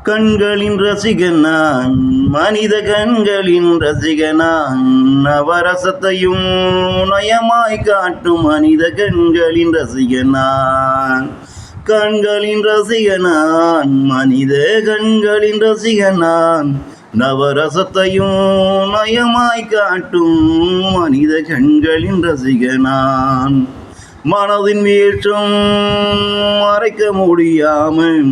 கண்களின் ரசிகன் நான், மனித கண்களின் ரசிகன் நான், நவரசத்தையும் நயமாய் காட்டும் மனித கண்களின் ரசிகன் நான். கண்களின் ரசிகன் நான், மனித கண்களின் ரசிகன் நான், நவரசத்தையும் நயமாய் காட்டும் மனித கண்களின் ரசிகன் நான். மனதின் வீழ்ச்சும் மறைக்க முடியாமல்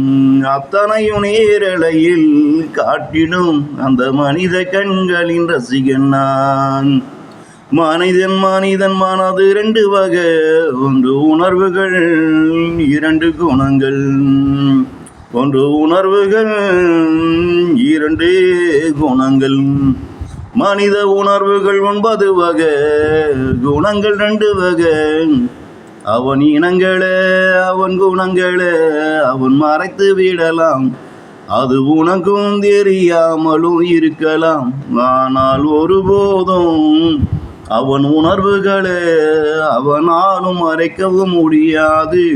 அத்தனையும் நேரலையில் காட்டிடும் அந்த மனித கண்களின் ரசிகன் நான். மனிதன் மனது ரெண்டு வகை, ஒன்று உணர்வுகள், இரண்டு குணங்கள். ஒன்று உணர்வுகள், இரண்டு குணங்கள். மனித உணர்வுகள் 9 வகை, குணங்கள் 2 வகை. அவன் இனங்களே அவன் குணங்களே அவன் மறைத்து விடலாம், அது உனக்கும் தெரியாமலும் இருக்கலாம். ஆனால் ஒருபோதும் அவன் உணர்வுகளே அவனாலும் மறைக்கவும் முடியாது,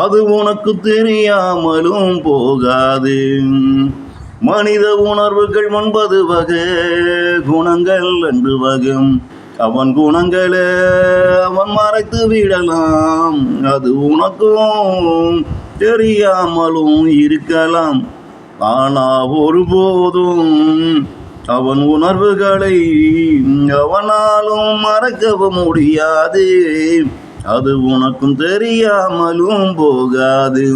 அது உனக்கு தெரியாமலும் போகாது. மனித உணர்வுகள் 9 வகை, குணங்கள் 2 வகை. அவன் குணங்களே அவன் மறைத்து விடலாம், அது உனக்கும் தெரியாமலும் இருக்கலாம். ஆனால் ஒருபோதும் அவன் உணர்வுகளை அவனாலும் மறக்கவும் முடியாது, அது உனக்கும் தெரியாமலும் போகாது.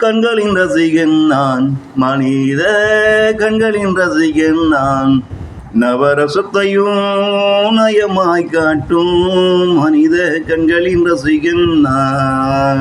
கண்களின் ரசிகன் நான், மனித கண்களின் ரசிகன் நான், நவரசத்தையும் நயமாய் காட்டும் மனித கண்களின் ரசிகன் நான்.